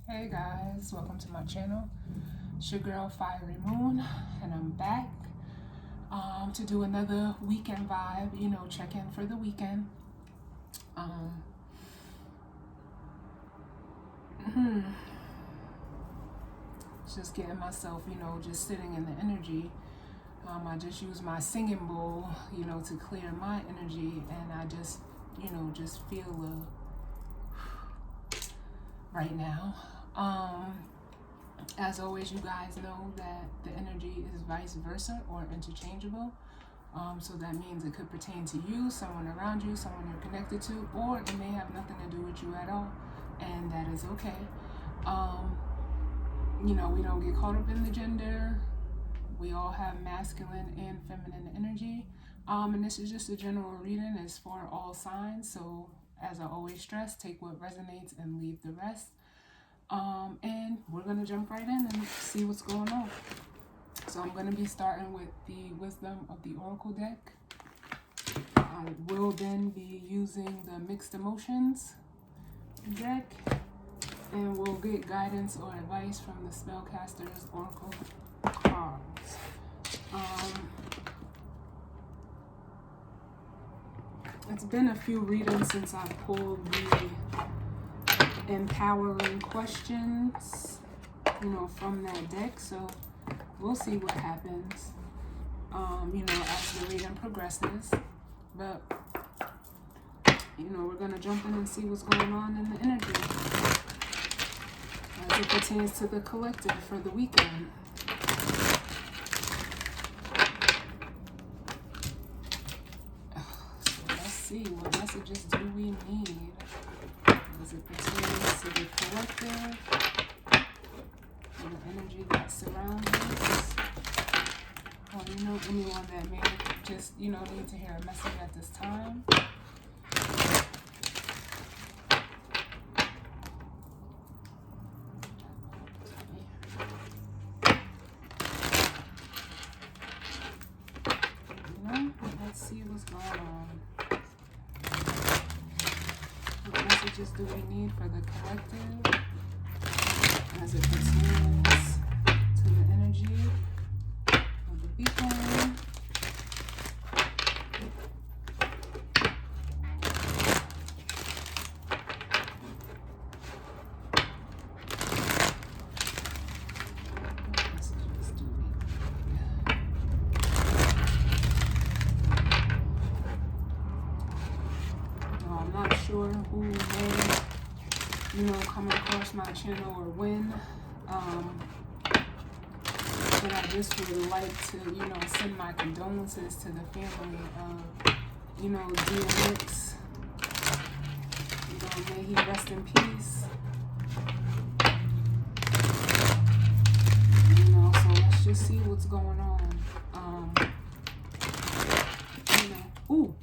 Hey guys, welcome to my channel. It's your girl Fiery Moon, and I'm back to do another weekend vibe, check in for the weekend. Just getting myself, just sitting in the energy. I just use my singing bowl, to clear my energy, and I just, just feel right now. As always, you guys know that the energy is vice versa or interchangeable. So that means it could pertain to you, someone around you, someone you're connected to, or it may have nothing to do with you at all, and that is okay. We don't get caught up in the gender. We all have masculine and feminine energy. And this is just a general reading. It's for all signs. So as I always stress, take what resonates and leave the rest. And we're going to jump right in and see what's going on. So I'm going to be starting with the Wisdom of the Oracle deck. I will then be using the Mixed Emotions deck, and we'll get guidance or advice from the Spellcaster's Oracle cards. It's been a few readings since I pulled the empowering questions, from that deck, so we'll see what happens, as the reading progresses. But, we're going to jump in and see what's going on in the energy as it pertains to the collective for the weekend. So let's see, what messages do we need as it pertains to the collective and the energy that surrounds us? Or, anyone that may just, need to hear a message at this time. Let's see what's going on. What messages do we need for the collective as it pertains to the energy of the people? Who may, come across my channel or when. But I just would like to, send my condolences to the family of, DMX. May he rest in peace. So let's just see what's going on. Ooh.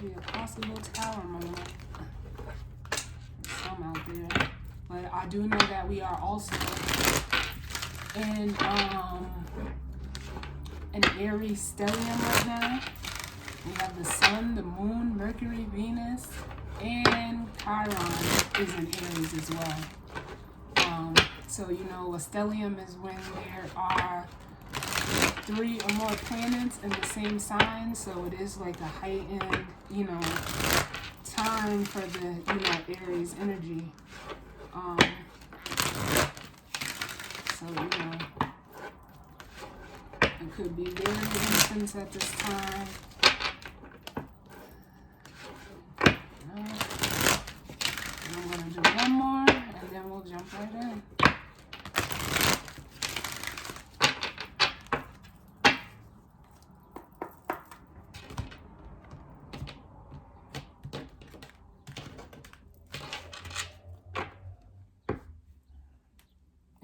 Be a possible tower moment. Some out there, but I do know that we are also in an Aries stellium right now. We have the Sun, the Moon, Mercury, Venus, and Chiron is in Aries as well. So a stellium is when there are 3 or more planets in the same sign, so it is like a heightened, time for the, Aries energy. So, it could be very intense at this time. And I'm going to do one more, and then we'll jump right in.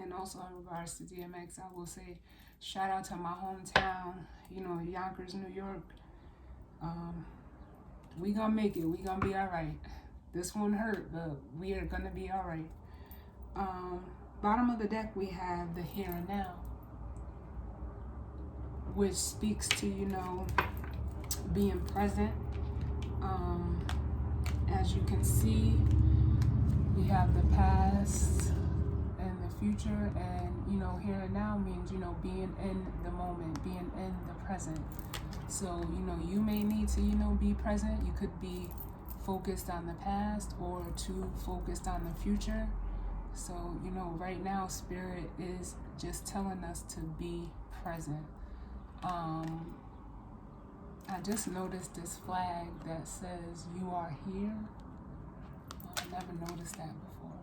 And also in regards to DMX, I will say shout out to my hometown, Yonkers, New York. We gonna make it. We gonna be all right. This one hurt, but we are gonna be all right. Bottom of the deck, we have the here and now, which speaks to, being present. As you can see, we have have the past and the future, and here and now means being in the moment, being in the present. So you may need to be present. You could be focused on the past or too focused on the future. So right now Spirit is just telling us to be present. I just noticed this flag that says "You are here." I never noticed that before.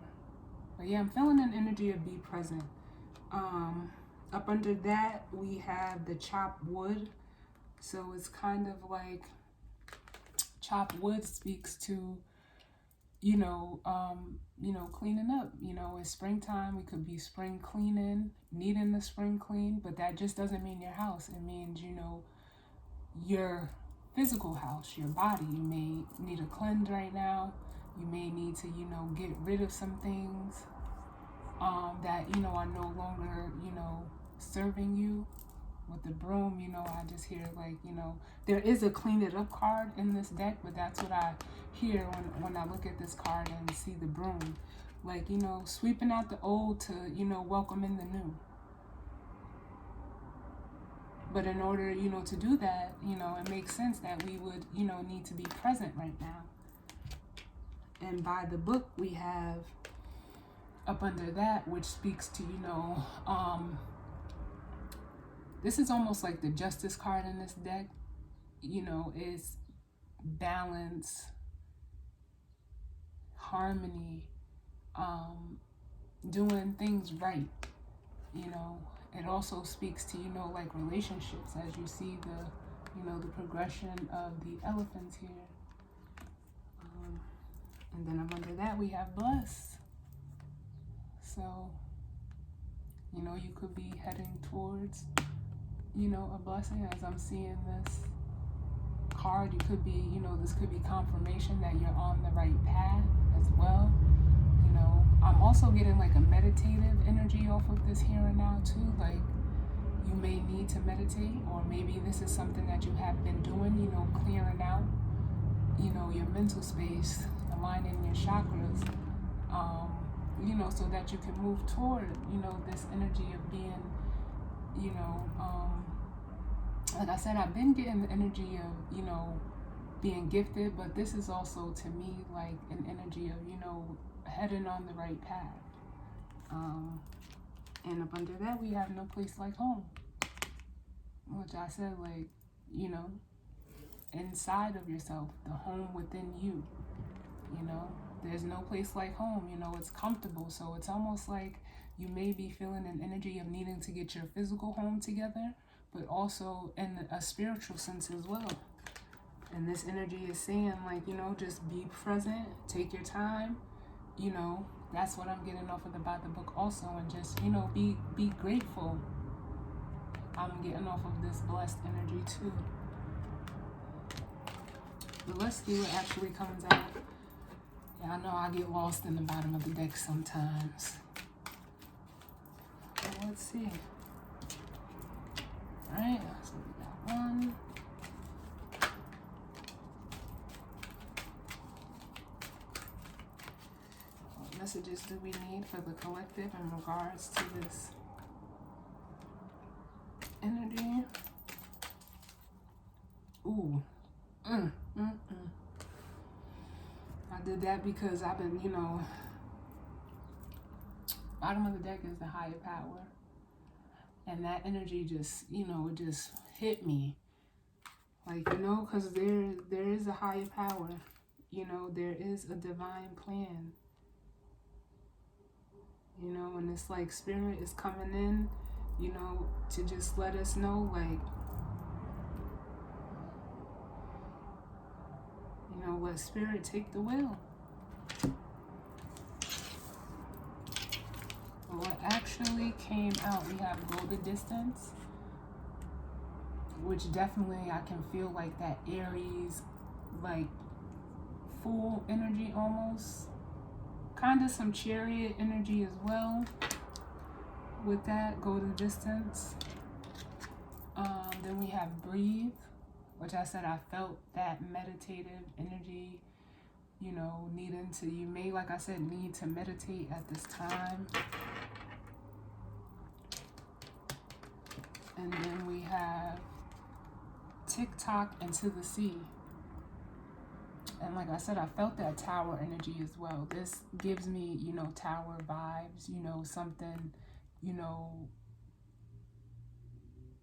But yeah, I'm feeling an energy of be present. Up under that, we have the chopped wood. So it's kind of like chopped wood speaks to, cleaning up. It's springtime. We could be spring cleaning, needing the spring clean, but that just doesn't mean your house. It means, your physical house, your body. You may need a cleanse right now. You may need to, get rid of some things that, are no longer, serving you. With the broom, I just hear there is a clean it up card in this deck, but that's what I hear when I look at this card and see the broom. Sweeping out the old to, welcome in the new. But in order, to do that, it makes sense that we would, need to be present right now. And by the book, we have up under that, which speaks to, this is almost like the justice card in this deck, is balance, harmony, doing things right. It also speaks to, like relationships, as you see the, the progression of the elephants here. And then up under that, we have bless. So, you could be heading towards, a blessing. As I'm seeing this card, you could be, this could be confirmation that you're on the right path as well. I'm also getting like a meditative energy off of this here and now too. Like you may need to meditate, or maybe this is something that you have been doing, clearing out, your mental space, aligning your chakras, so that you can move toward, this energy of being, like I said, I've been getting the energy of, being gifted, but this is also to me like an energy of, heading on the right path. And up under that, we have no place like home, which I said, like, inside of yourself, the home within you, there's no place like home, it's comfortable. So it's almost like you may be feeling an energy of needing to get your physical home together, but also in a spiritual sense as well. And this energy is saying, like, just be present, take your time, that's what I'm getting off of by the book also. And just, be grateful. I'm getting off of this blessed energy too. But let's see what actually comes out. Yeah, I know I get lost in the bottom of the deck sometimes. But let's see. Alright, so we got one. What messages do we need for the collective in regards to this energy? Ooh. I did that because I've been, bottom of the deck is the higher power. And that energy just, it just hit me. Like, because there is a higher power. There is a divine plan. And it's like spirit is coming in, to just let us know, like, let spirit take the wheel. What actually came out, we have go the distance, which definitely I can feel like that Aries, like full energy almost. Kind of some chariot energy as well with that, go the distance. Then we have breathe, which I said I felt that meditative energy, you know, you may, like I said, need to meditate at this time. And then we have TikTok into the sea. And like I said, I felt that tower energy as well. This gives me, you know, tower vibes, you know, something, you know,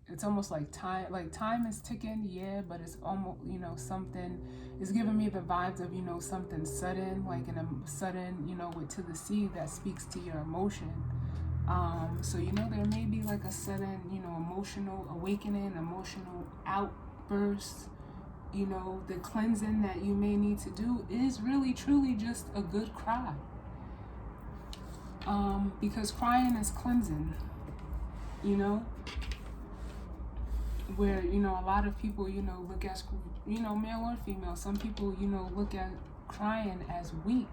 it's almost like time is ticking, yeah, but it's almost, you know, something is giving me the vibes of, you know, something sudden, like in a sudden, you know, with to the sea that speaks to your emotion. So, you know, there may be like a sudden, you know, emotional awakening, emotional outburst. You know, the cleansing that you may need to do is really truly just a good cry. Because crying is cleansing, you know, where, you know, a lot of people, you know, look at, you know, male or female, some people, you know, look at crying as weak.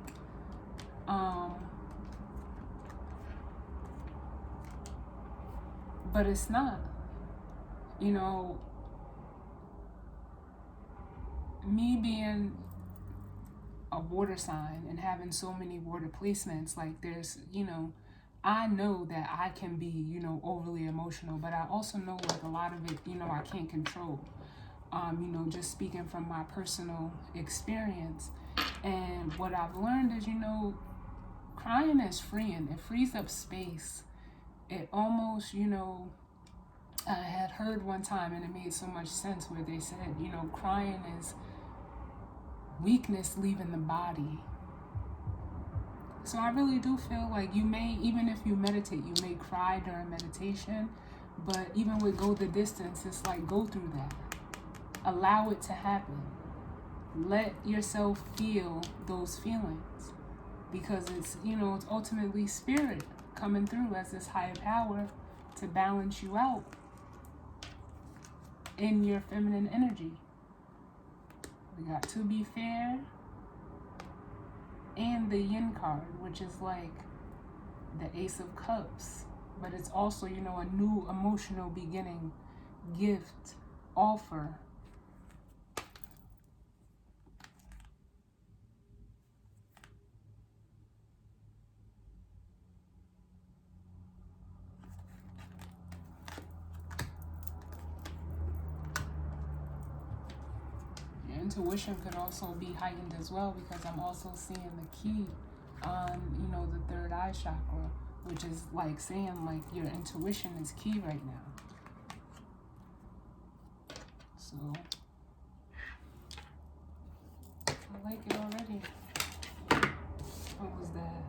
But it's not, you know, me being a water sign and having so many water placements, like there's, you know, I know that I can be, you know, overly emotional, but I also know like a lot of it, you know, I can't control. You know, just speaking from my personal experience. And what I've learned is, you know, crying is freeing. It frees up space. It almost, you know, I had heard one time and it made so much sense where they said, you know, crying is weakness leaving the body. So I really do feel like you may, even if you meditate, you may cry during meditation, but even with go the distance, it's like go through that. Allow it to happen. Let yourself feel those feelings, because it's, you know, it's ultimately spirit coming through as this higher power to balance you out in your feminine energy. We got to be fair and the yin card, which is like the Ace of Cups, but it's also, you know, a new emotional beginning, gift, offer. Your intuition could also be heightened as well, because I'm also seeing the key on, you know, the third eye chakra, which is like saying like your intuition is key right now. So I like it already. What was that?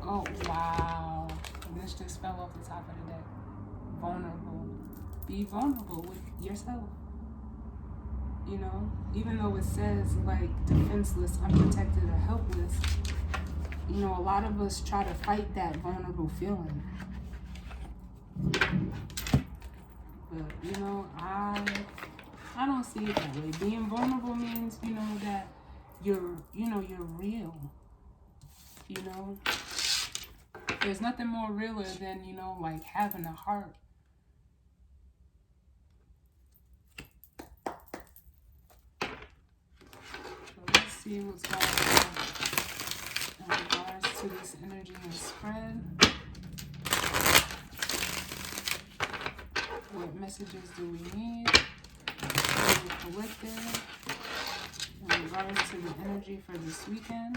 Oh, wow. And this just fell off the top of the deck. Vulnerable. Be vulnerable with yourself. You know, even though it says like defenseless, unprotected, or helpless, you know, a lot of us try to fight that vulnerable feeling. But, you know, I don't see it that way. Being vulnerable means, you know, that you're real. You know, there's nothing more realer than, you know, like having a heart. So let's see what's going on in regards to this energy and spread. What messages do we need to be collected in regards to the energy for this weekend?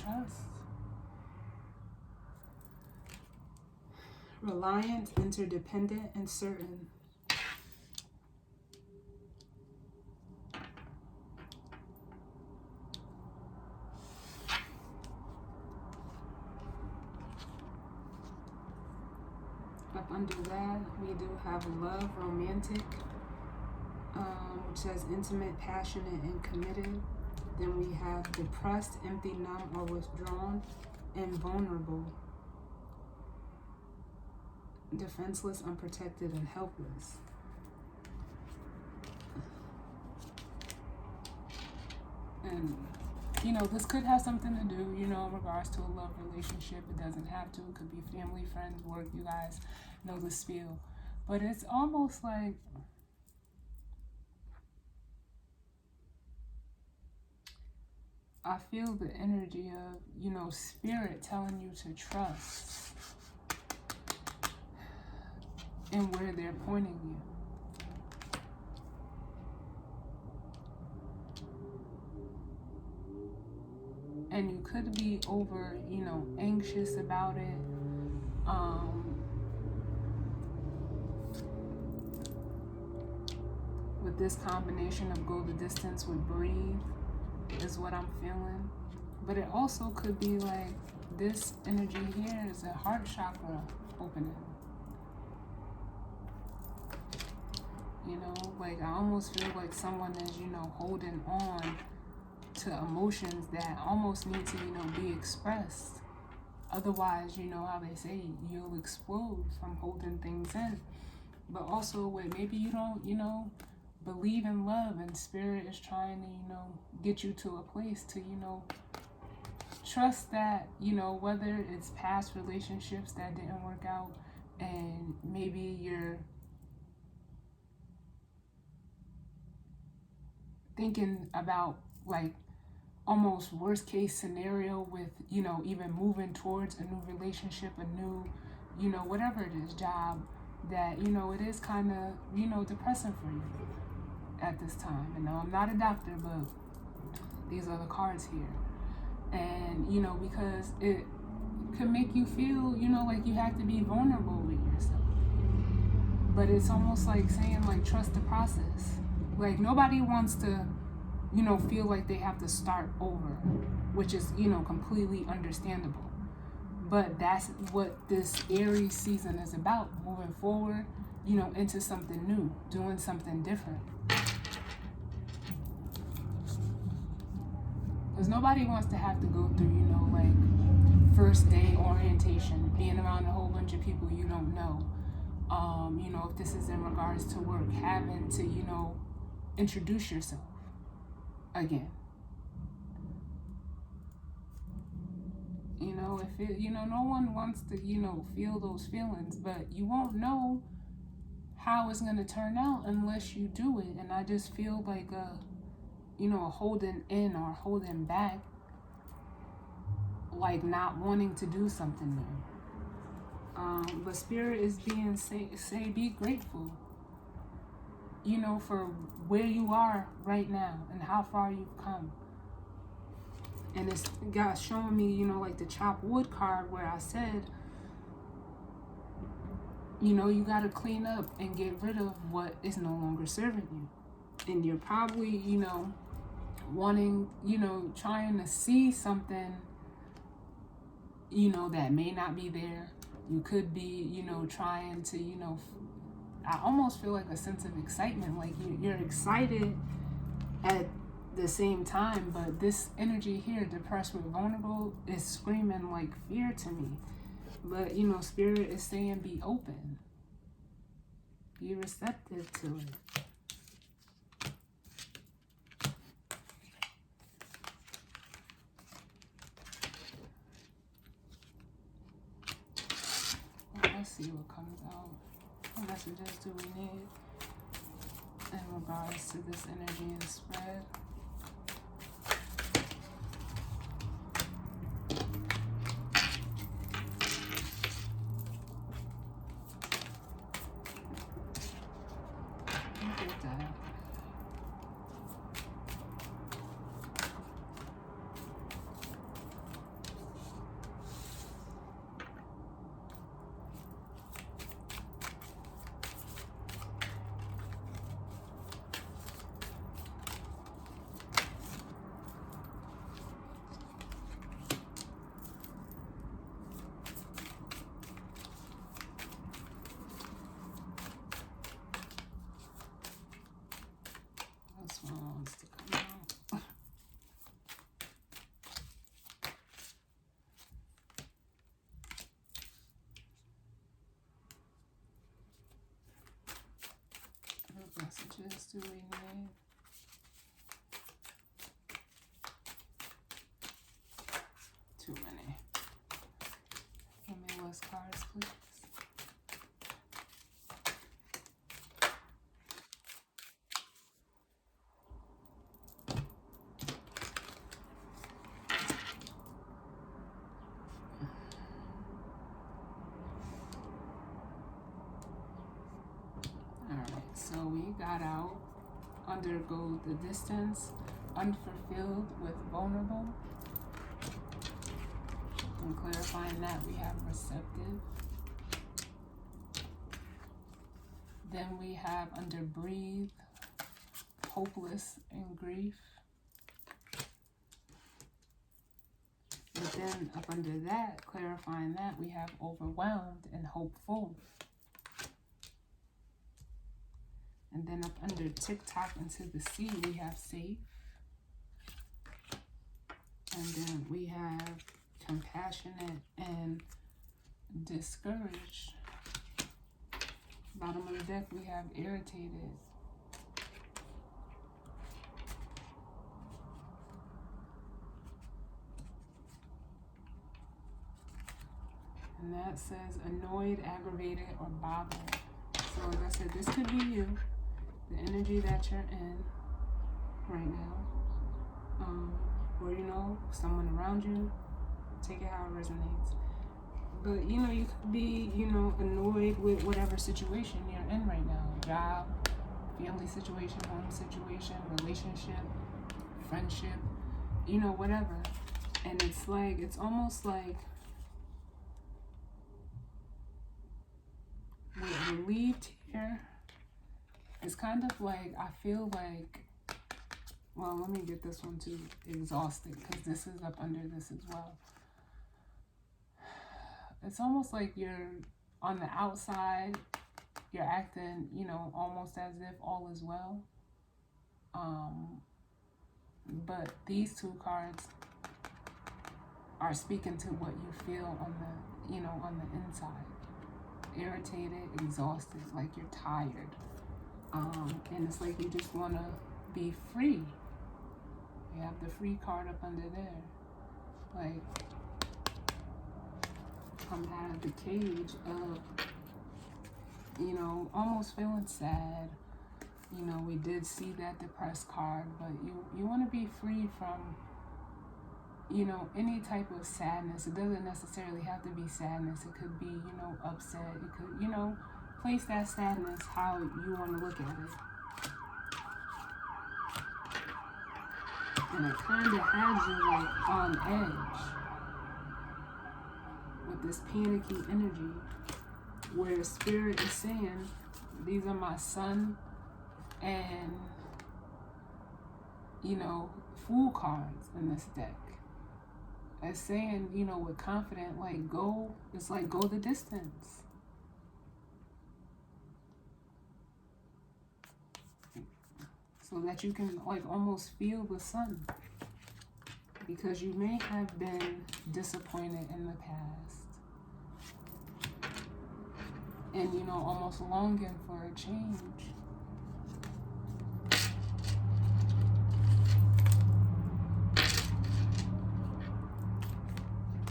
trust. Reliant, interdependent, and certain. Up under that, we do have love, romantic, which says intimate, passionate, and committed. Then we have depressed, empty, numb, or withdrawn, and vulnerable. Defenseless, unprotected, and helpless. And, you know, this could have something to do, you know, in regards to a love relationship. It doesn't have to. It could be family, friends, work. You guys know the spiel. But it's almost like I feel the energy of, you know, spirit telling you to trust in where they're pointing you. And you could be over, you know, anxious about it. With this combination of go the distance with breathe is what I'm feeling. But it also could be like this energy here is a heart chakra opening. You know, like I almost feel like someone is, you know, holding on to emotions that almost need to, you know, be expressed. Otherwise, you know how they say you'll explode from holding things in. But also with maybe you don't, you know, believe in love, and spirit is trying to, you know, get you to a place to, you know, trust that, you know, whether it's past relationships that didn't work out, and maybe you're thinking about like almost worst case scenario with, you know, even moving towards a new relationship, a new, you know, whatever it is, job, that, you know, it is kind of, you know, depressing for you at this time. And I'm not a doctor, but these are the cards here. And, you know, because it could make you feel, you know, like you have to be vulnerable with yourself. But it's almost like saying, like, trust the process. Like, nobody wants to, you know, feel like they have to start over, which is, you know, completely understandable. But that's what this Aries season is about, moving forward, you know, into something new, doing something different. Because nobody wants to have to go through, you know, like first day orientation, being around a whole bunch of people you don't know. You know, if this is in regards to work, having to, you know, introduce yourself again. You know, if it, you know, no one wants to, you know, feel those feelings, but you won't know how it's going to turn out unless you do it. And I just feel like you know, holding in or holding back, like not wanting to do something new. But spirit is being say be grateful, you know, for where you are right now and how far you've come. And it's God showing me, you know, like the chop wood card where I said, you know, you got to clean up and get rid of what is no longer serving you. And you're probably, you know, wanting, you know, trying to see something, you know, that may not be there. You could be, you know, trying to, you know, I almost feel like a sense of excitement, like you're excited at the same time, but this energy here, depressed with vulnerable, is screaming like fear to me. But, you know, spirit is saying be open, be receptive to it. Let's see what comes out. What messages do we need in regards to this energy and spread? Look at that. really need? Too many. Give me less cards, please. Alright, so we got out undergo the distance, unfulfilled with vulnerable. And clarifying that, we have receptive. Then we have under breathe, hopeless and grief. But then up under that, clarifying that, we have overwhelmed and hopeful. And then up under TikTok into the sea, we have safe. And then we have compassionate and discouraged. Bottom of the deck, we have irritated. And that says annoyed, aggravated, or bothered. So like I said, this could be you. The energy that you're in right now. Or, you know, someone around you. Take it how it resonates. But, you know, you could be, you know, annoyed with whatever situation you're in right now. Job, family situation, home situation, relationship, friendship, you know, whatever. And it's like, it's almost like with relieved here, it's kind of like, I feel like, well, let me get this one too, exhausted, because this is up under this as well. It's almost like you're on the outside, you're acting, you know, almost as if all is well. But these two cards are speaking to what you feel on the, you know, on the inside. Irritated, exhausted, like you're tired. And it's like you just want to be free. You have the free card up under there. Like, come out of the cage of, you know, almost feeling sad. You know, we did see that depressed card, but you want to be free from, you know, any type of sadness. It doesn't necessarily have to be sadness. It could be, you know, upset. It could, you know, place that sadness how you want to look at it. And it kind of has you like on edge with this panicky energy where spirit is saying, these are my sun and, you know, fool cards in this deck. It's saying, you know, with confident, like go, it's like go the distance. So that you can like almost feel the sun. Because you may have been disappointed in the past. And, you know, almost longing for a change.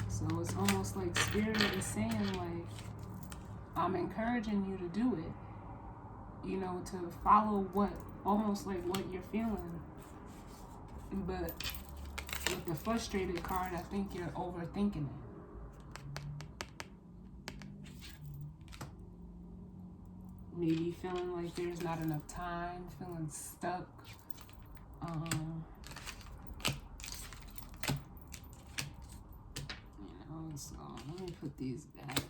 So it's almost like spirit is saying, like, I'm encouraging you to do it. You know, to follow what, almost like what you're feeling. But with the frustrated card, I think you're overthinking it. Maybe feeling like there's not enough time, feeling stuck. You know, so let me put these back.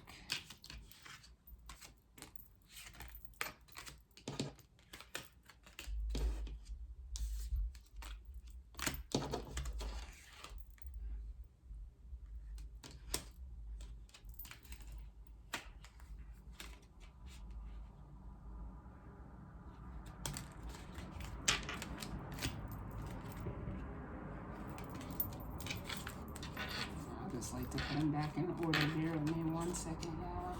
Like to put them back in order. Bear with me 1 second, y'all.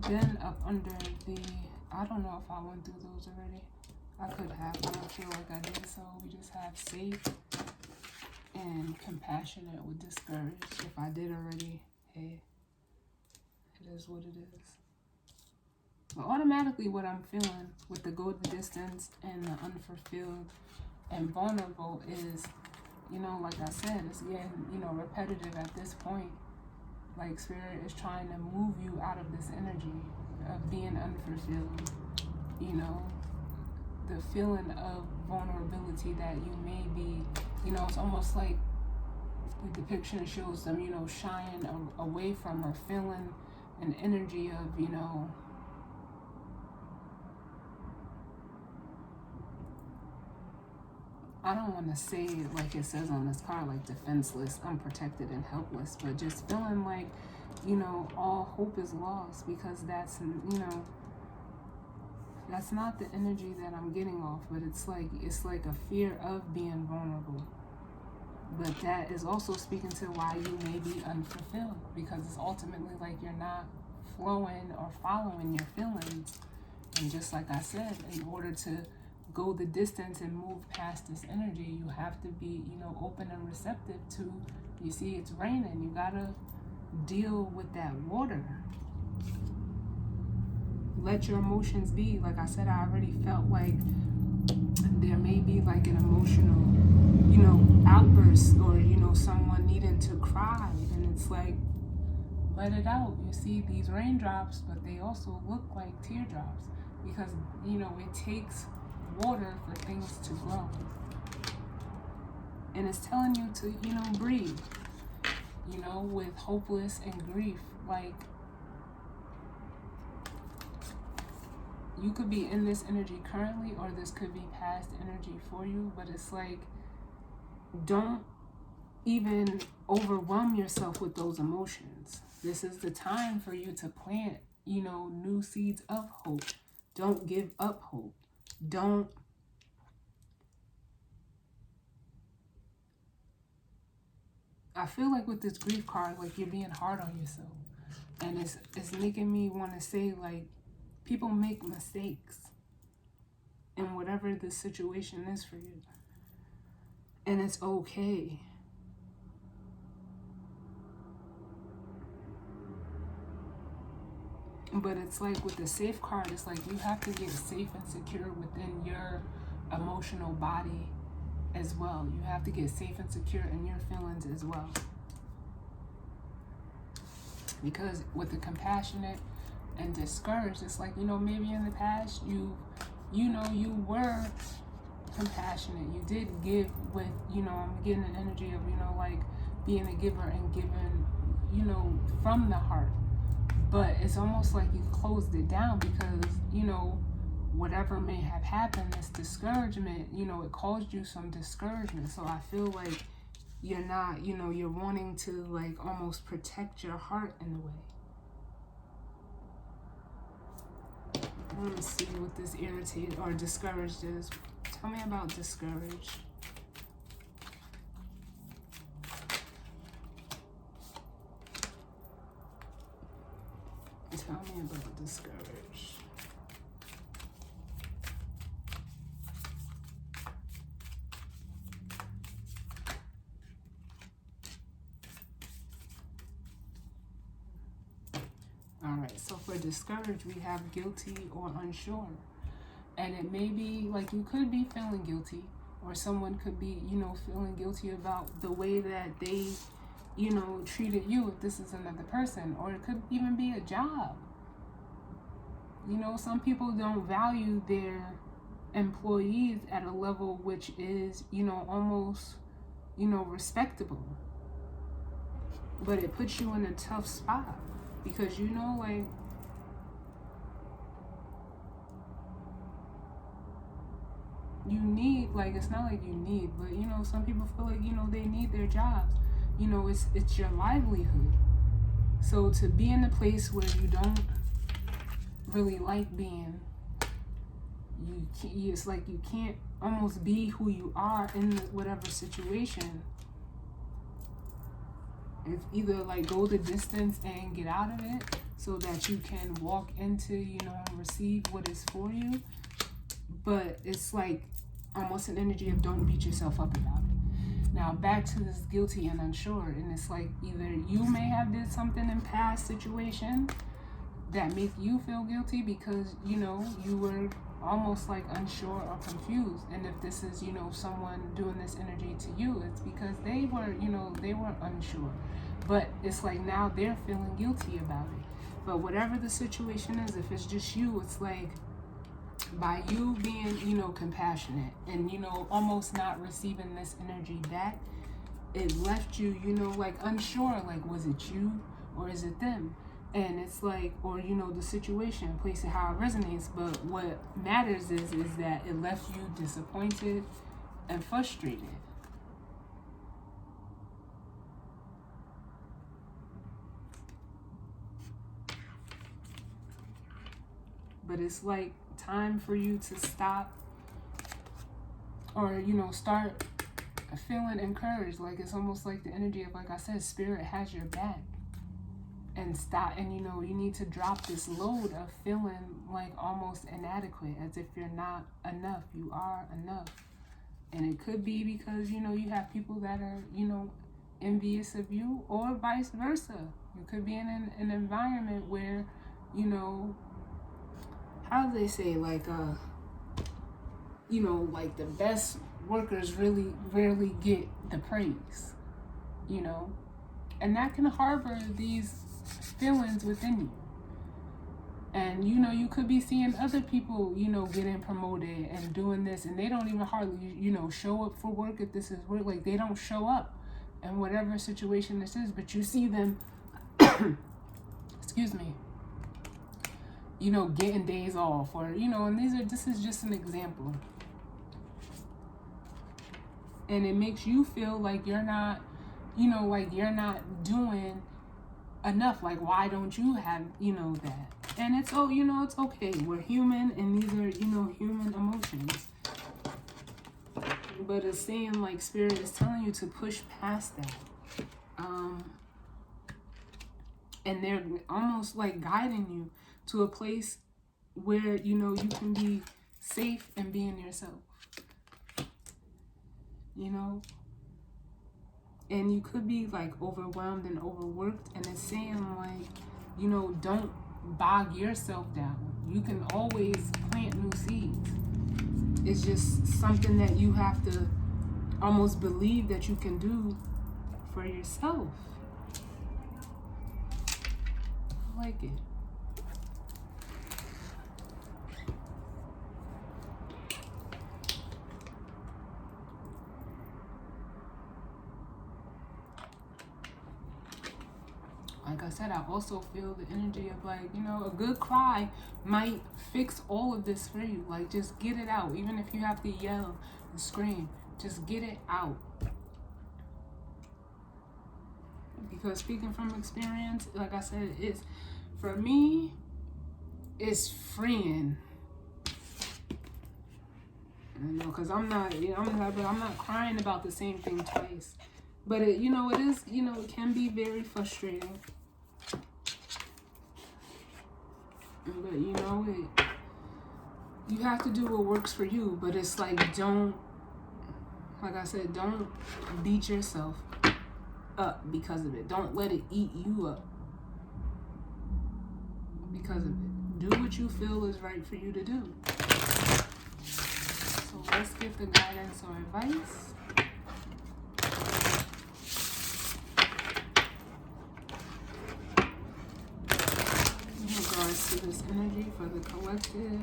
been up under the, I don't know if I went through those already. I could have, I don't feel like I did. So we just have safe and compassionate with discouraged. If I did already, hey, it is what it is. But automatically what I'm feeling with the go the distance and the unfulfilled and vulnerable is, you know, like I said, it's getting, you know, repetitive at this point. Like Spirit is trying to move you out of this energy of being unfulfilled. You know, the feeling of vulnerability that you may be, you know, it's almost like the depiction shows them, you know, shying away from or feeling an energy of, you know, I don't want to say it like it says on this card, like defenseless, unprotected, and helpless, but just feeling like, you know, all hope is lost, because that's, you know, that's not the energy that I'm getting off, but it's like a fear of being vulnerable. But that is also speaking to why you may be unfulfilled, because it's ultimately like you're not flowing or following your feelings. And just like I said, in order to go the distance and move past this energy, you have to be, you know, open and receptive to, you see it's raining, you gotta deal with that water. Let your emotions be. Like I said, I already felt like there may be like an emotional, you know, outburst, or, you know, someone needing to cry, and it's like, let it out. You see these raindrops, but they also look like teardrops, because, you know, it takes water for things to grow. And it's telling you to, you know, breathe, you know, with hopeless and grief. Like, you could be in this energy currently, or this could be past energy for you, but it's like, don't even overwhelm yourself with those emotions. This is the time for you to plant, you know, new seeds of hope. Don't give up hope. Don't I feel like with this grief card, like you're being hard on yourself. And it's making me want to say, like, people make mistakes in whatever the situation is for you. And it's okay. But it's like with the safe card, it's like you have to get safe and secure within your emotional body as well. You have to get safe and secure in your feelings as well. Because with the compassionate and discouraged, it's like, you know, maybe in the past you know, you were compassionate. You did give with, you know, I'm getting an energy of, you know, like being a giver and giving, you know, from the heart. But it's almost like you closed it down because, you know, whatever may have happened, this discouragement, you know, it caused you some discouragement. So I feel like you're not, you know, you're wanting to like almost protect your heart in a way. I want to see what this irritated or discouraged is. Tell me about discouraged. Tell me about discouraged. All right, so for discouraged, we have guilty or unsure. And it may be like you could be feeling guilty, or someone could be, you know, feeling guilty about the way that they, you know, treated you if this is another person. Or it could even be a job. You know, some people don't value their employees at a level which is, you know, almost, you know, respectable. But it puts you in a tough spot because, you know, like, you need, like, it's not like you need, but, you know, some people feel like, you know, they need their jobs. You know, it's your livelihood. So to be in a place where you don't really like being, it's like you can't almost be who you are in whatever situation. It's either like go the distance and get out of it, so that you can walk into, you know, and receive what is for you. But it's like almost an energy of don't beat yourself up about it. Now back to this guilty and unsure, and it's like either you may have did something in past situation that make you feel guilty because, you know, you were almost like unsure or confused. And if this is, you know, someone doing this energy to you, it's because they were, you know, they were unsure. But it's like now they're feeling guilty about it. But whatever the situation is, if it's just you, it's like by you being, you know, compassionate and, you know, almost not receiving this energy back, it left you, you know, like unsure, like was it you or is it them? And it's like, or, you know, the situation, place it how it resonates. But what matters is that it left you disappointed and frustrated. But it's like time for you to stop or, you know, start feeling encouraged. Like it's almost like the energy of, like I said, spirit has your back. And stop, and you know, you need to drop this load of feeling like almost inadequate, as if you're not enough. You are enough. And it could be because, you know, you have people that are, you know, envious of you, or vice versa. You could be in an environment where, you know, how do they say, like, you know, like the best workers really rarely get the praise, you know, and that can harbor these feelings within you. And, you know, you could be seeing other people, you know, getting promoted and doing this, and they don't even hardly, you know, show up for work if this is work. Like, they don't show up in whatever situation this is, but you see them, excuse me, you know, getting days off, or, you know, and this is just an example. And it makes you feel like you're not, you know, like you're not doing enough. Like, why don't you have, you know, that? And it's, oh, you know, it's okay. We're human, and these are, you know, human emotions. But it's saying, like, spirit is telling you to push past that. And they're almost like guiding you to a place where, you know, you can be safe and being yourself. You know? And you could be like overwhelmed and overworked, and it's saying, like, you know, don't bog yourself down. You can always plant new seeds. It's just something that you have to almost believe that you can do for yourself. I like it. Like I said, I also feel the energy of, like, you know, a good cry might fix all of this for you. Like, just get it out. Even if you have to yell and scream, just get it out. Because speaking from experience, like I said, it's, for me, it's freeing. You know, because I'm not, you know, I'm not crying about the same thing twice. But it, you know, it is, you know, it can be very frustrating. But, you know, you have to do what works for you. But it's like, don't, like I said, don't beat yourself up because of it. Don't let it eat you up because of it. Do what you feel is right for you to do. So let's get the guidance or advice. To this energy for the collective,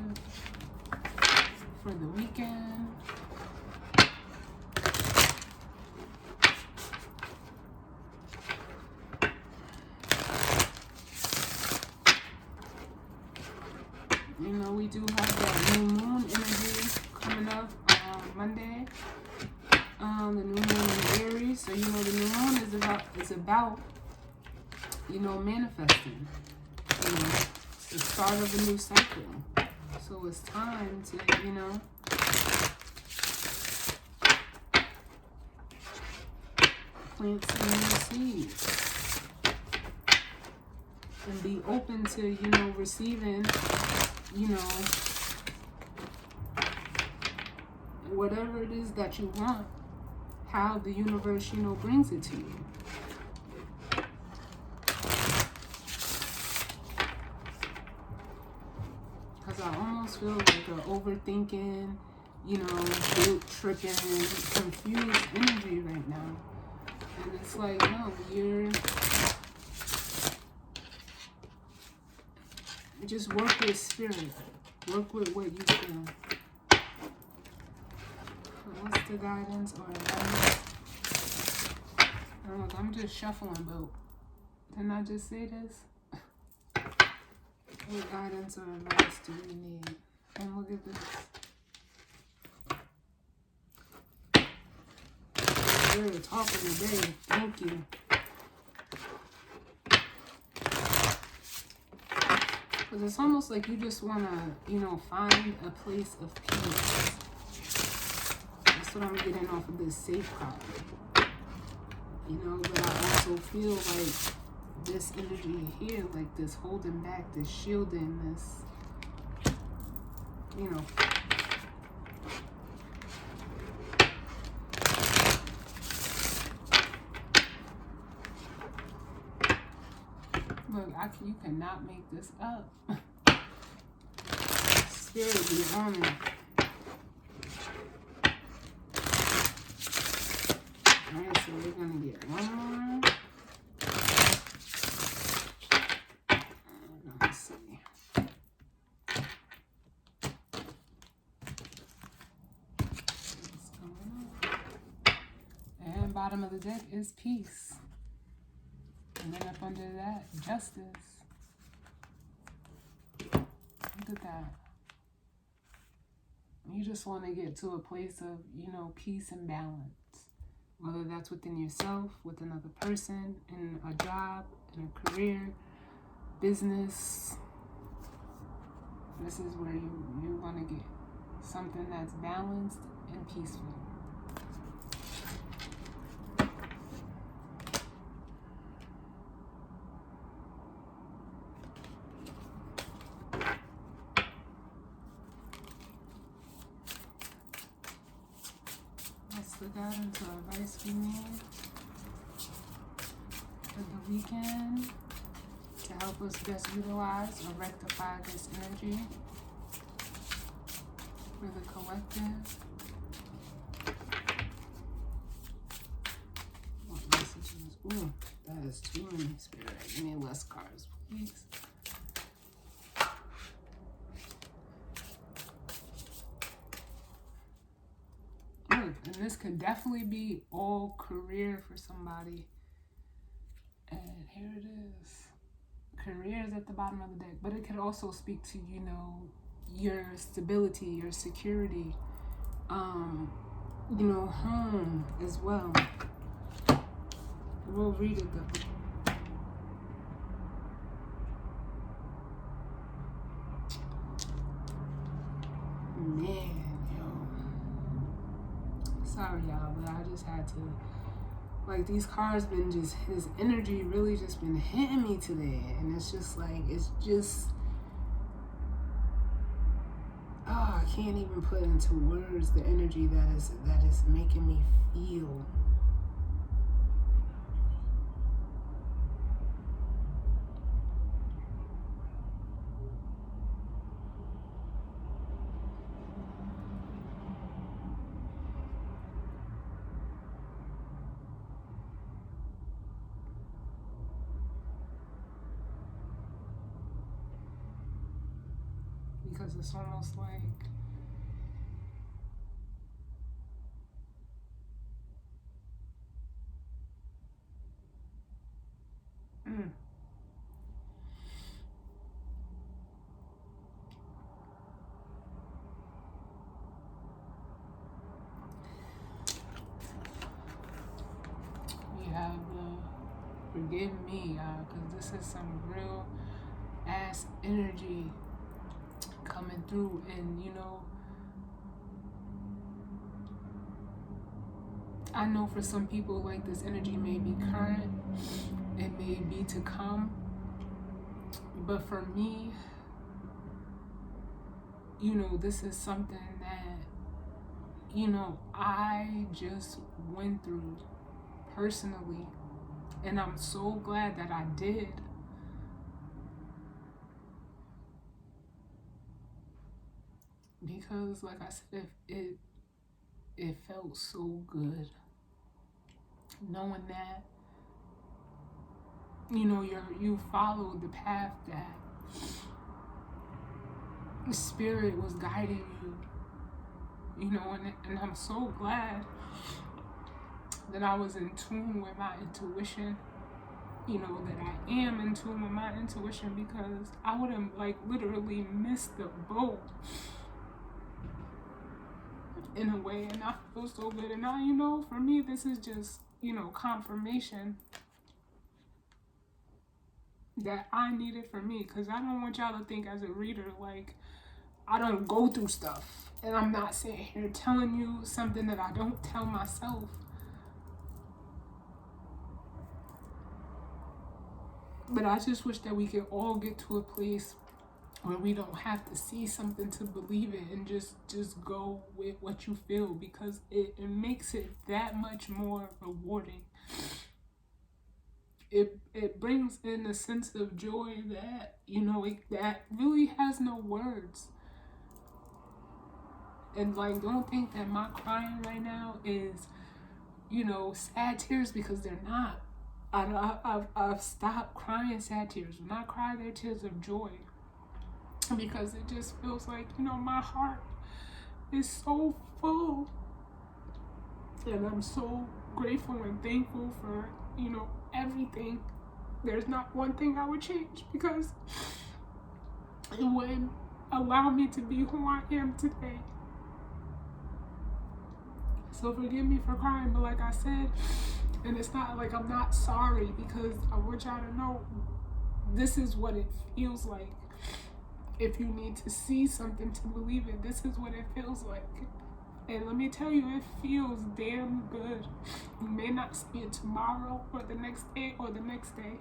for the weekend. You know, we do have that new moon energy coming up on Monday. The new moon in Aries. So, you know, the new moon is about, you know, manifesting. You know, the start of a new cycle. So it's time to, you know, plant some new seeds. and be open to, receiving, whatever it is that you want, how the universe, brings it to you. Because I almost feel like an overthinking, guilt tripping, confused energy right now. And it's like, no, just work with spirit. Work with what you feel. What's the guidance or advice? Look, I'm just shuffling, but didn't I just say this? What guidance or advice do we need? And look at this. We're talking today. Thank you. Because it's almost like you just want to, find a place of peace. That's what I'm getting off of this safe card. But I also feel like this energy here, like this holding back, this shielding, this, Look, you cannot make this up. Spirit be on it. Alright, so we're going to get one more. Let's see. What's going on? And bottom of the deck is peace. And then up under that, justice. Look at that. You just want to get to a place of, peace and balance. Whether that's within yourself, with another person, in a job, in a career, business. This is where you want to get something that's balanced and peaceful. The guidance or advice we need for the weekend to help us best utilize or rectify this energy for the collective. What messages? Ooh, that is too many, Spirit. Give me less cards, please. And this could definitely be all career for somebody. And here it is. Career is at the bottom of the deck. But it could also speak to, your stability, your security. Home as well. We'll read it though. Man. Sorry, y'all, but I just had to, these cards been his energy really just been hitting me today. And it's just I can't even put into words the energy that is making me feel. Because it's almost like we have the forgive me, y'all, because this is some real ass energy coming through. And I know for some people, this energy may be current, it may be to come, But for me, this is something that, I just went through personally. And I'm so glad that I did. Because, like I said, it felt so good knowing that, you followed the path that the Spirit was guiding you, and I'm so glad that I was in tune with my intuition, that I am in tune with my intuition, because I would have literally missed the boat in a way. And I feel so good. And now, for me, this is just, confirmation that I needed for me, because I don't want y'all to think as a reader I don't go through stuff, and I'm not sitting here telling you something that I don't tell myself. But I just wish that we could all get to a place where we don't have to see something to believe it, and just go with what you feel, because it makes it that much more rewarding. It brings in a sense of joy that, that really has no words. And don't think that my crying right now is, sad tears, because they're not. I've stopped crying sad tears. When I cry, they're tears of joy, because it just feels like, my heart is so full, and I'm so grateful and thankful for, everything. There's not one thing I would change, because it would allow me to be who I am today. So forgive me for crying, but like I said, and it's not like I'm not sorry, because I want y'all to know this is what it feels like. If you need to see something to believe it, this is what it feels like. And let me tell you, it feels damn good. You may not see it tomorrow or the next day or the next day,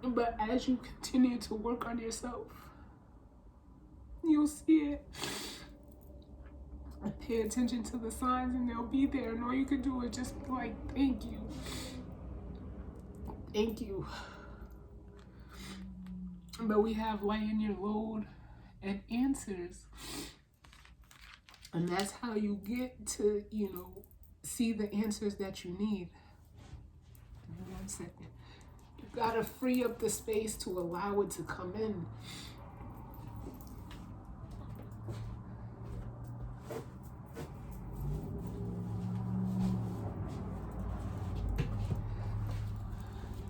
but as you continue to work on yourself, you'll see it. Pay attention to the signs, and they'll be there. And all you can do is just be like, thank you. Thank you. But we have lighten your load and answers. And that's how you get to, see the answers that you need. Give me 1 second. You gotta free up the space to allow it to come in.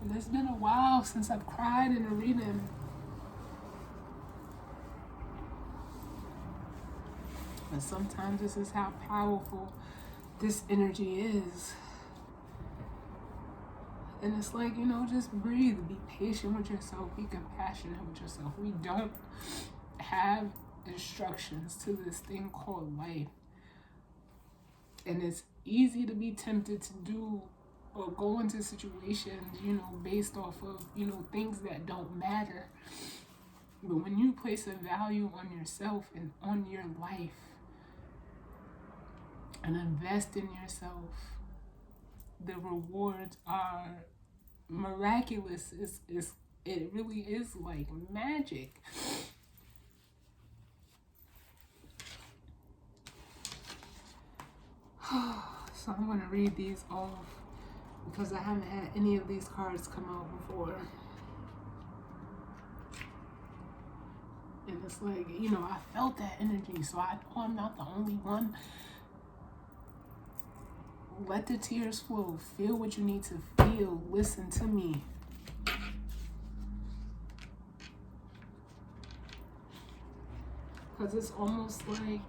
And it's been a while since I've cried in a reading. But sometimes this is how powerful this energy is. And it's like, just breathe. Be patient with yourself. Be compassionate with yourself. We don't have instructions to this thing called life. And it's easy to be tempted to do or go into situations, based off of, things that don't matter. But when you place a value on yourself and on your life, and invest in yourself, the rewards are miraculous. It really is like magic. So I'm going to read these off, because I haven't had any of these cards come out before. And it's like, I felt that energy, so I know I'm not the only one. Let the tears flow. Feel what you need to feel. Listen to me. Because it's almost like,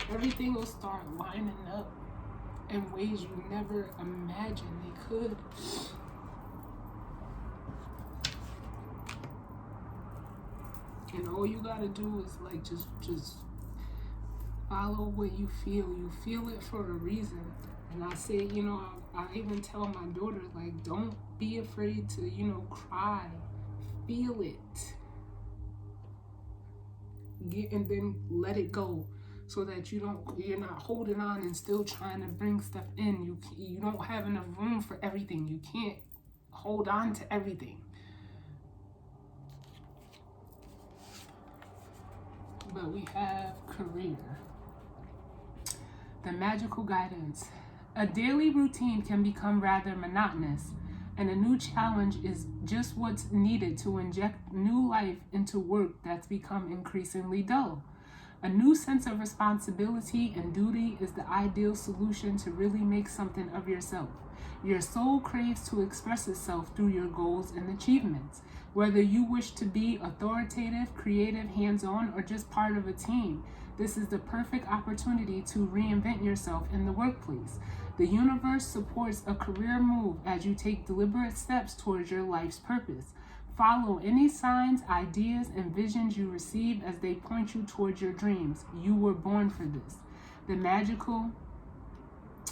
everything will start lining up in ways you never imagined they could. And all you gotta do is just follow what you feel. You feel it for a reason. And I say, I even tell my daughter, don't be afraid to, cry. feel it. And then let it go, so that you're not holding on and still trying to bring stuff in. You don't have enough room for everything. You can't hold on to everything. But we have career. The magical guidance. A daily routine can become rather monotonous, and a new challenge is just what's needed to inject new life into work that's become increasingly dull. A new sense of responsibility and duty is the ideal solution to really make something of yourself. Your soul craves to express itself through your goals and achievements. Whether you wish to be authoritative, creative, hands-on, or just part of a team, this is the perfect opportunity to reinvent yourself in the workplace. The universe supports a career move as you take deliberate steps towards your life's purpose. Follow any signs, ideas, and visions you receive as they point you towards your dreams. You were born for this. The magical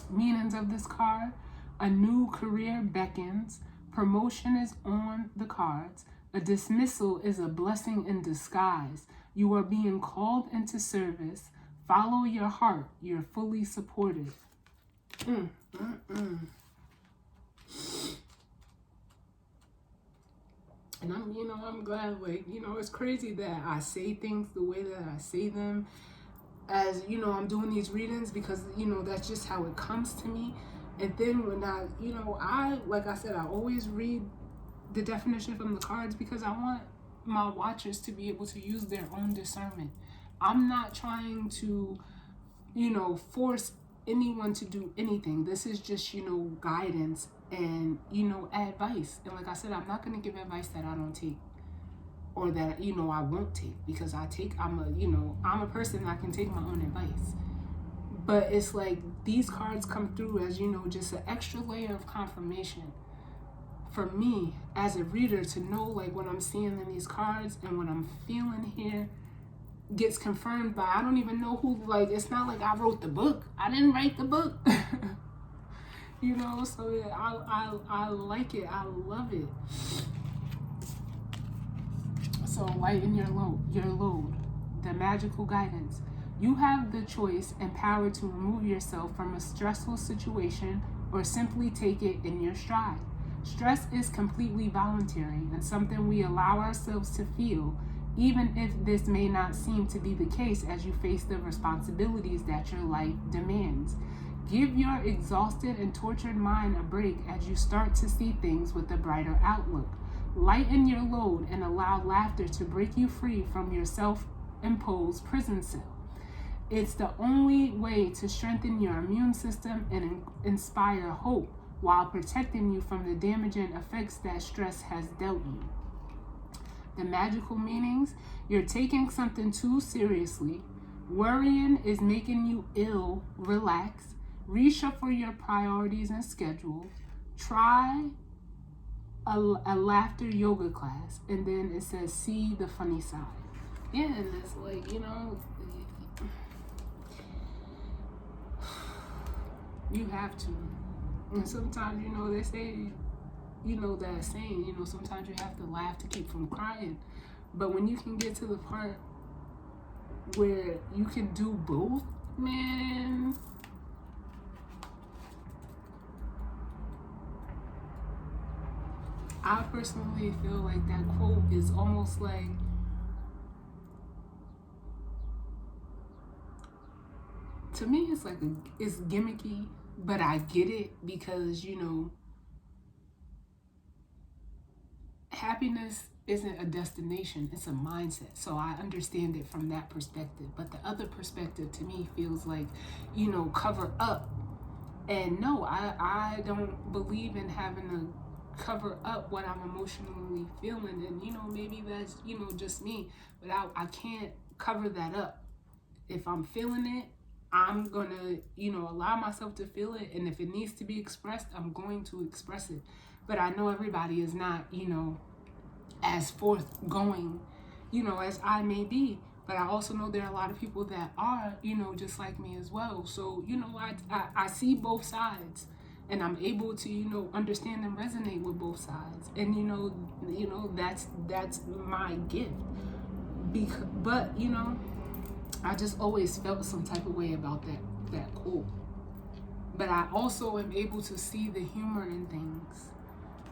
meanings of this card: a new career beckons, promotion is on the cards, a dismissal is a blessing in disguise. You are being called into service. Follow your heart. You're fully supported. And I'm glad, it's crazy that I say things the way that I say them, as, I'm doing these readings, because, that's just how it comes to me. And then when like I said, I always read the definition from the cards because I want my watchers to be able to use their own discernment. I'm not trying to, force anyone to do anything. This is just, guidance and, advice. And like I said, I'm not going to give advice that I don't take, or that, I won't take, because I'm a person that can take my own advice. But it's like these cards come through as, just an extra layer of confirmation for me as a reader, to know, like, what I'm seeing in these cards and what I'm feeling here gets confirmed by, I don't even know who, like, it's not like I wrote the book. I didn't write the book. So yeah, I like it. I love it. So lighten your load. The magical guidance. You have the choice and power to remove yourself from a stressful situation or simply take it in your stride. Stress is completely voluntary and something we allow ourselves to feel, even if this may not seem to be the case as you face the responsibilities that your life demands. Give your exhausted and tortured mind a break as you start to see things with a brighter outlook. Lighten your load and allow laughter to break you free from your self-imposed prison cell. It's the only way to strengthen your immune system and inspire hope while protecting you from the damaging effects that stress has dealt you. The magical meanings: you're taking something too seriously. Worrying is making you ill. Relax. Reshuffle your priorities and schedules. Try a laughter yoga class. And then it says, see the funny side. Yeah, and it's like, you have to. And sometimes, they say, that saying, sometimes you have to laugh to keep from crying. But when you can get to the part where you can do both, man, I personally feel like that quote is almost like, to me, it's gimmicky, but I get it because, happiness isn't a destination, it's a mindset. So I understand it from that perspective. But the other perspective to me feels like, cover up. And no, I don't believe in having to cover up what I'm emotionally feeling. And, maybe that's, just me. But I can't cover that up. If I'm feeling it, I'm gonna, allow myself to feel it. And if it needs to be expressed, I'm going to express it. But I know everybody is not, as forthgoing, as I may be. But I also know there are a lot of people that are, just like me as well. So, I see both sides. and I'm able to, understand and resonate with both sides. And that's my gift. But I just always felt some type of way about that quote. But I also am able to see the humor in things.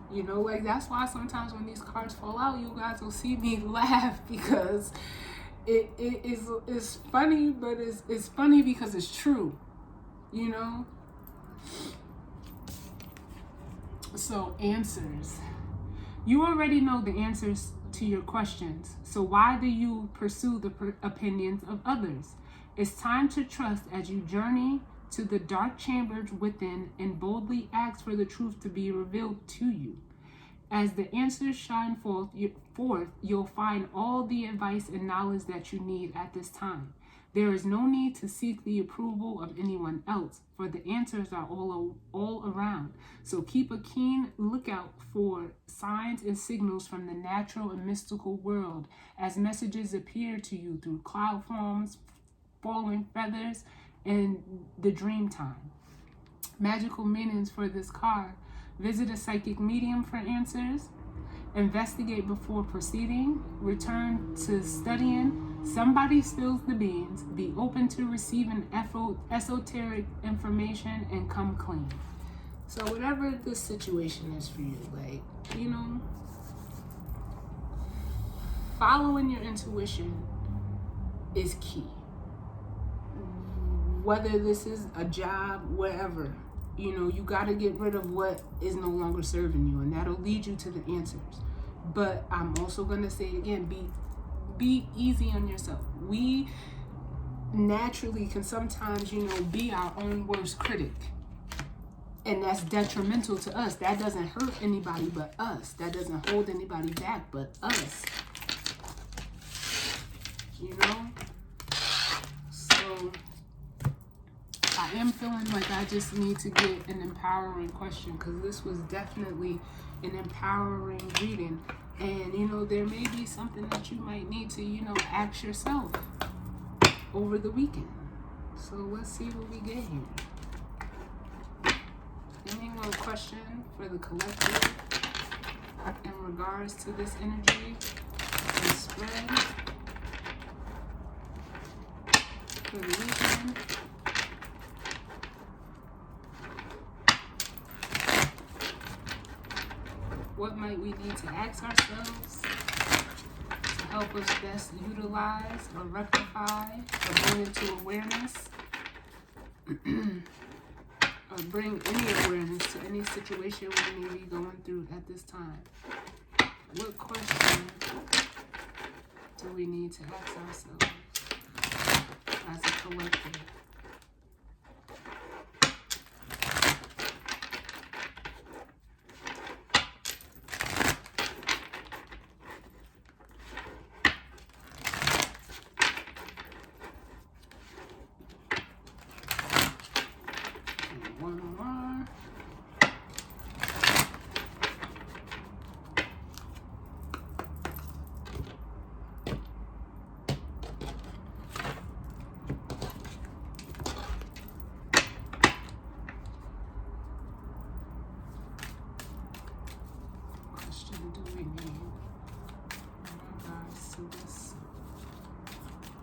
Like that's why sometimes when these cards fall out, you guys will see me laugh, because it's funny, but it's funny because it's true. So answers. You already know the answers to your questions. So why do you pursue the opinions of others? It's time to trust as you journey to the dark chambers within and boldly ask for the truth to be revealed to you. As the answers shine forth, you'll find all the advice and knowledge that you need at this time. There is no need to seek the approval of anyone else, for the answers are all around. So keep a keen lookout for signs and signals from the natural and mystical world as messages appear to you through cloud forms, falling feathers, and the dream time. Magical meanings for this card. Visit a psychic medium for answers. Investigate before proceeding. Return to studying. Somebody spills the beans. Be open to receiving esoteric information and come clean. So whatever the situation is for you, following your intuition is key. Whether this is a job, wherever, you got to get rid of what is no longer serving you, and that'll lead you to the answers. But I'm also going to say it again, be easy on yourself. We naturally can sometimes, be our own worst critic. And that's detrimental to us. That doesn't hurt anybody but us. That doesn't hold anybody back but us. So I am feeling like I just need to get an empowering question, because this was definitely an empowering reading. And, there may be something that you might need to, ask yourself over the weekend. So let's see what we get here. Any one question for the collective in regards to this energy and spread for the weekend? What might we need to ask ourselves to help us best utilize or rectify or bring into awareness or bring any awareness to any situation we may be going through at this time? What question do we need to ask ourselves as a collective?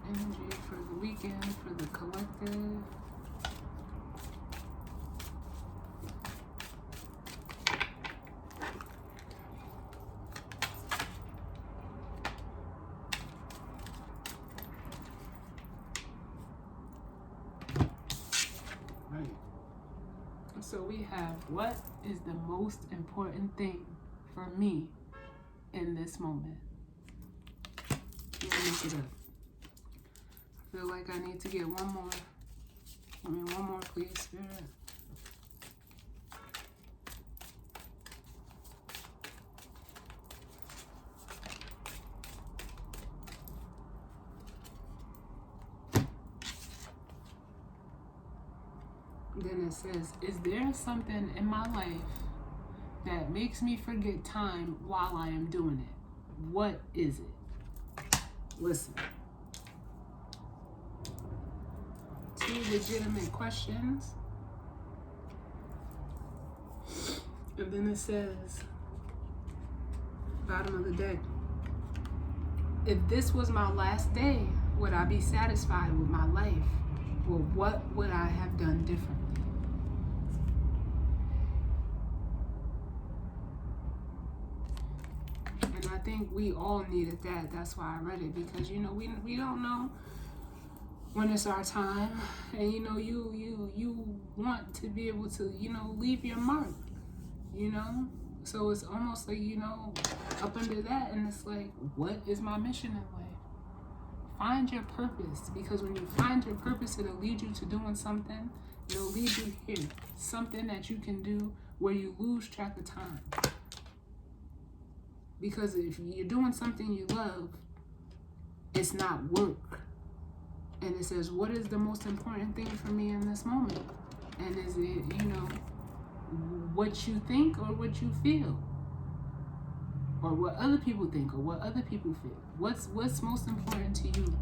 Energy for the weekend, for the collective. Right. So we have, what is the most important thing for me in this moment? Let me make it up. I feel like I need to get one more. Give me one more, please, Spirit. Then it says, is there something in my life that makes me forget time while I am doing it? What is it? Listen. 2 legitimate questions. And then it says, bottom of the deck, if this was my last day, would I be satisfied with my life? Well, what would I have done differently? And I think we all needed that. That's why I read it, because you know we don't know when it's our time, and you know you want to be able to, you know, leave your mark, you know. So it's almost like, you know, up under that, and it's like, what is my mission in life? Find your purpose, because when you find your purpose, it'll lead you to doing something. It'll lead you here, something that you can do where you lose track of time. Because if you're doing something you love, it's not work. And it says, what is the most important thing for me in this moment? And is it, you know, what you think or what you feel? Or what other people think or what other people feel? What's most important to you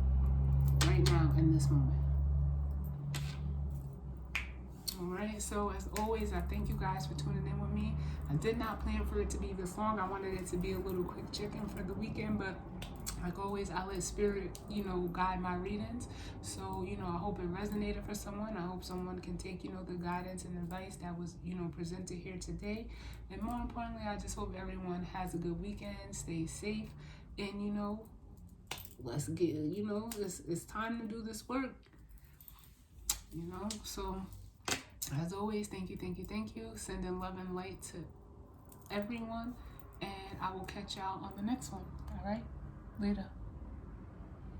right now in this moment? All right, so as always, I thank you guys for tuning in with me. I did not plan for it to be this long. I wanted it to be a little quick check-in for the weekend, but like always, I let spirit, you know, guide my readings. So, you know, I hope it resonated for someone. I hope someone can take, you know, the guidance and advice that was, you know, presented here today. And more importantly, I just hope everyone has a good weekend, stay safe, and, you know, let's get, you know, it's time to do this work, you know. So as always, thank you. Sending love and light to everyone, and I will catch y'all on the next one. All right, later.